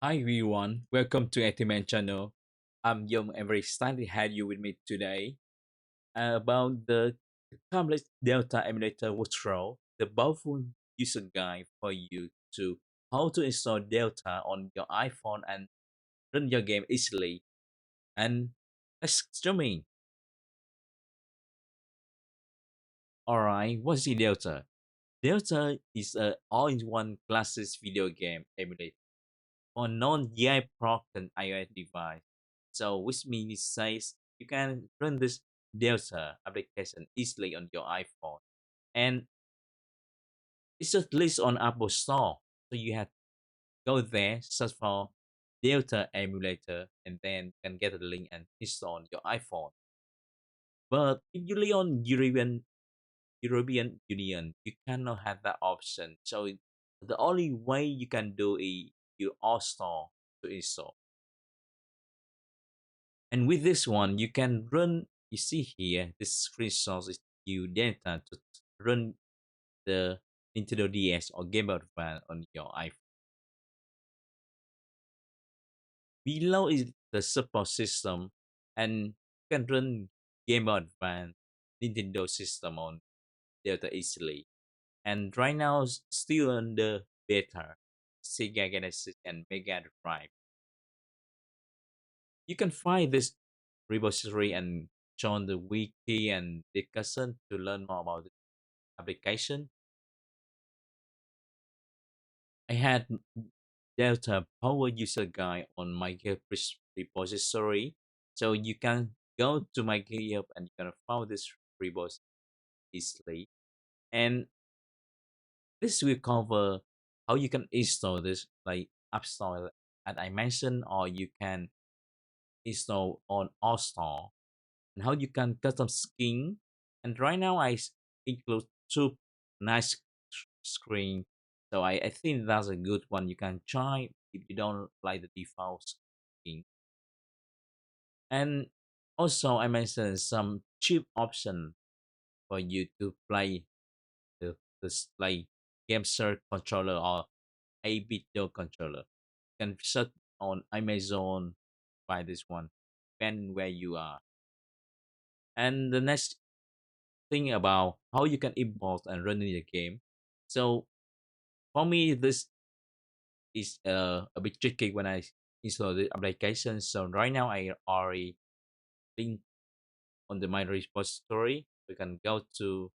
Hi everyone, welcome to Etiman channel. I'm Young and very excited to have you with me today about the complex Delta Emulator workflow, the powerful user guide for you to how to install Delta on your iPhone and run your game easily. And let's zoom in. Alright, what's the Delta? Delta is a all-in-one classes video game emulator for non-jailbroken iOS device. So which means it says you can run this Delta application easily on your iPhone. And it's just listed on Apple Store. So you have to go there, search for Delta Emulator, and then you can get the link and install on your iPhone. But if you live on European Union, you cannot have that option. So the only way you can do is you install to install. And with this one, you can run, you see here, this screenshot is you data to run the Nintendo DS or Game Boy Advance on your iPhone. Below is the support system, and you can run Game Boy Advance Nintendo system on Delta easily. And right now, it's still under beta, Sega Genesis and Mega Drive. You can find this repository and join the wiki and discussion to learn more about the application. I had Delta Power User Guide on my GitHub repository, so you can go to my GitHub and you can find this repository easily. And this will cover how you can install this like App Store as I mentioned, or you can install on All Store and how you can custom skin. And right now include two nice screen. So I think that's a good one. You can try if you don't like the default skin. And also I mentioned some cheap option for you to play this like game search controller or a video controller. You can search on Amazon buy this one, depending where you are. And the next thing about how you can import and run in the game. So for me, this is a bit tricky when I install the application. So right now I already link on the my repository. We can go to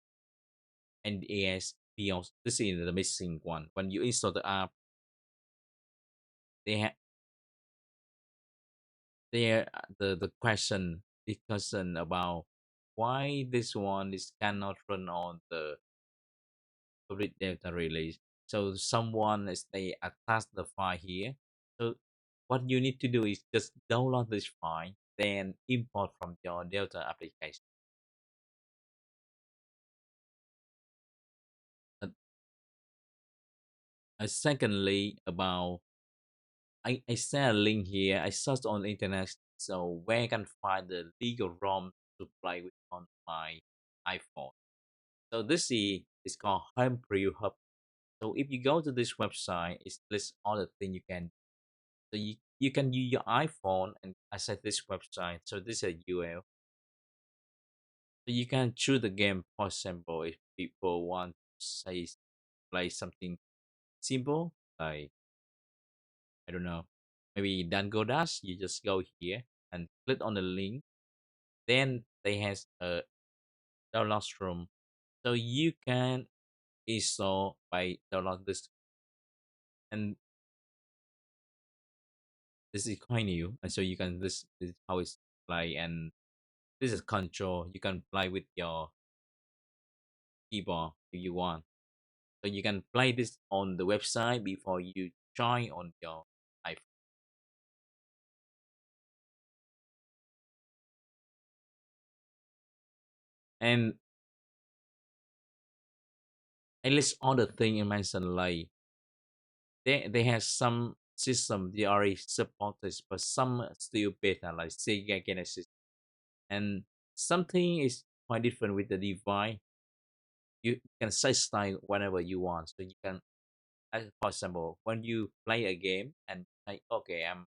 NDS BIOS. This is the missing one. When you install the app, they have there the question discussion about why this one is cannot run on the public data release. So someone is they attach the file here. So what you need to do is just download this file, then import from your Delta application. Uh, Secondly, about I sent a link here. I searched on the internet, so where I can find the legal ROM to play with on my iPhone. So this is called Homebrew Hub. So if you go to this website, it lists all the things you can. So you can use your iPhone and access this website. So this is a URL. So you can choose the game. For example, if people want to say play something simple, like I don't know, maybe Dango Dash, you just go here and click on the link. Then they has a download room. So you can install by download this, and this is quite new. And so you can this is how it's play, and this is control. You can play with your keyboard if you want. So you can play this on the website before you try on your iPhone. And at least all the thing you mentioned, like they have some system they already support this, but some still beta, like Sega Genesis. And something is quite different with the device. You can set style whenever you want. So you can for example, when you play a game and like, okay, I'm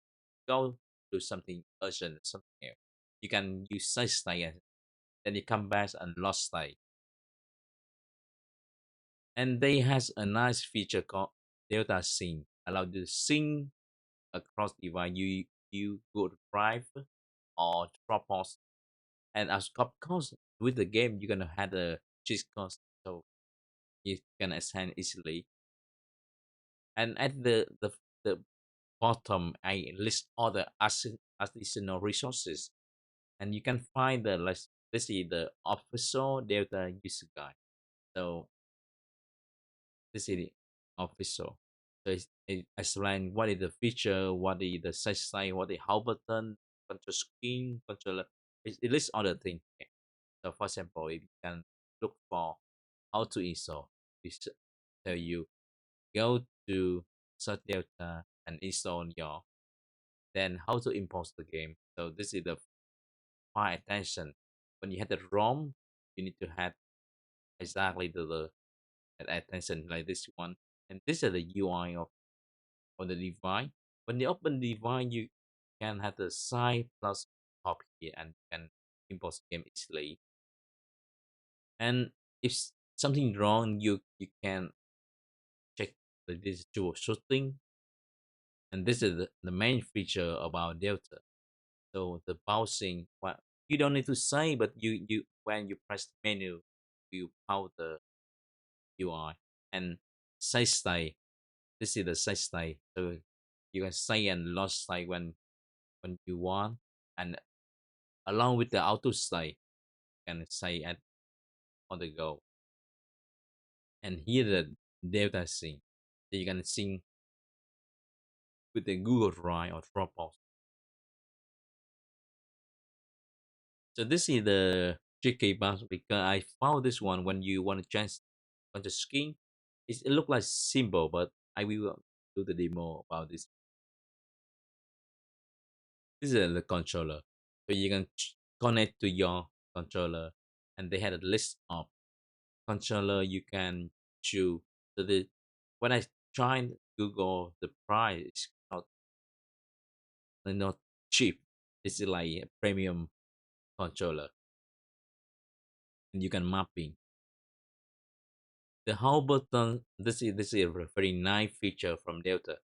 go do something urgent, something else, you can use save state and then you come back and lost state. And they has a nice feature called Delta Sync, allow you to sync across device. You go to Drive or Dropbox, and as of course with the game you're gonna have the cheat codes, so you can assign easily. And at the bottom, I list all the additional resources, and you can find the let's see the official Delta user guide. So this is the official. So it explain what is the feature, what is the size size, what is how button, control screen, controller. It lists all the things. Okay. So for example, if you can look for how to install, it tell you go to search Delta and install your. Then how to import the game. So this is the file attention. When you have the ROM, you need to have exactly the attention like this one. And this is the UI of the device. When you open the device, you can have the side plus copy and can import the game easily. And if something wrong, you can check the digital shooting. And this is the main feature about Delta. So the browsing, well, you don't need to say, but you when you press the menu, you power the UI and say stay. This is the say stay. So you can say and lost stay when you want, and along with the auto stay, you can say at on the go. And here the Delta sync. So you can sync with the Google Drive or Dropbox. So this is the tricky part because I found this one when you want to change on the screen. It look like simple, but I will do the demo about this. This is the controller, so you can connect to your controller, and they had a list of controller you can choose. So the when I tried Google, the price is not cheap. It's like a premium controller, and you can mapping. The hold button, this is a very nice feature from Delta.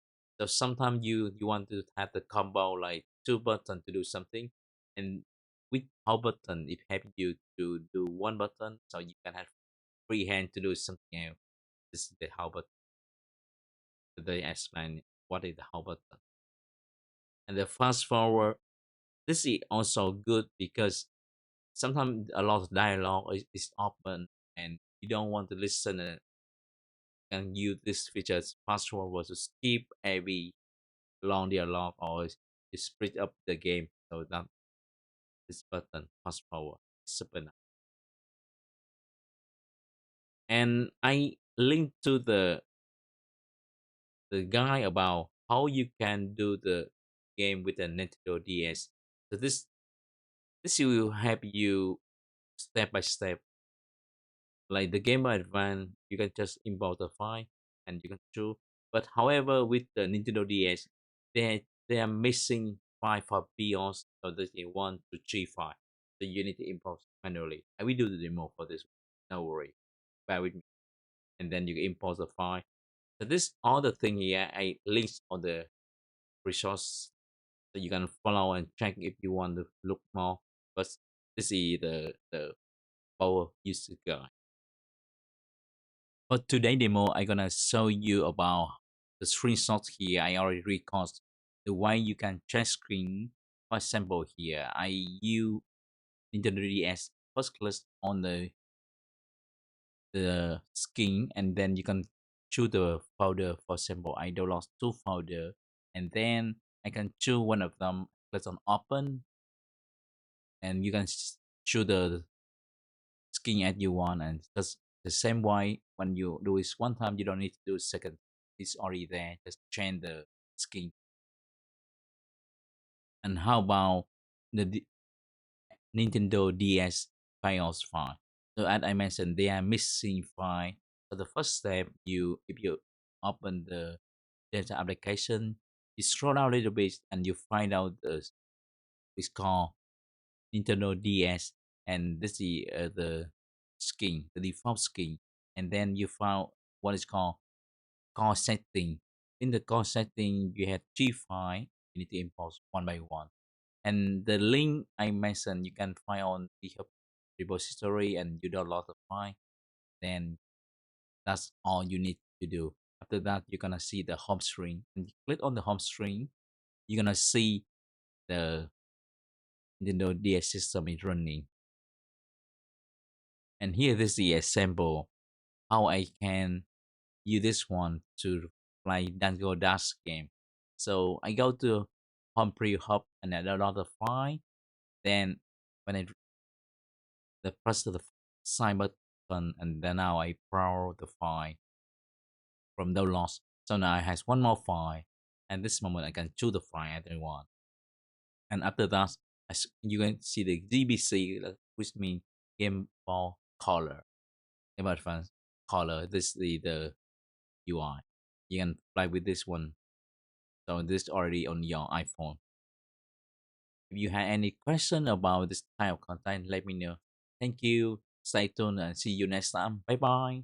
So sometimes you want to have the combo like two buttons to do something, and with hold button it helps you to do one button, so you can have free hand to do something else. This is the hold button. So they explain what is the hold button. And the fast forward, this is also good because sometimes a lot of dialogue is open and you don't want to listen and can use this features fast forward to skip every long dialogue or split up the game. So that this button fast forward is super nice. And I linked to the guide about how you can do the game with a Nintendo DS. So this will help you step by step. Like the Game Boy Advance, you can just import the file and you can choose. But however, with the Nintendo DS, they are missing file for BIOS, so there's a 1 to 3 file. So you need to import manually. I will do the demo for this. No worry, bear with me. And then you can import the file. So this all the thing here, I links on the resource, so you can follow and check if you want to look more. But this is the power user guide. For today demo, I'm gonna show you about the screenshots here. I already record the way you can change screen. For example, here I use Nintendo DS. First click on the skin, and then you can choose the folder. For example, I download two folder, and then I can choose one of them. Click on open, and you can choose the skin as you want, and just the same way when you do this one time you don't need to do second, it's already there, just change the skin. And how about the Nintendo DS files file? So as I mentioned, they are missing file. So the first step, you if you open the Delta application, you scroll down a little bit and you find out the it's called Nintendo DS, and this is the skin, the default skin, and then you found what is called core setting. In the core setting, you have three files. You need to import one by one, and the link I mentioned you can find on the repository, and you download the file. Then that's all you need to do. After that, you're gonna see the home screen, and you click on the home screen. You're gonna see the Nintendo DS system is running. And here this is the example how I can use this one to play Dango Dash game. So I go to Home Pre Hub and I download the file. Then when I press the sign button, and then now I borrow the file from downloads. So now I has one more file. And this moment I can choose the file I want. And after that, you can see the GBC, which means Game Ball Color. Game Boy Advance Color. This is the UI. You can play with this one. So this is already on your iPhone. If you have any question about this type of content, let me know. Thank you. Stay tuned and see you next time. Bye bye.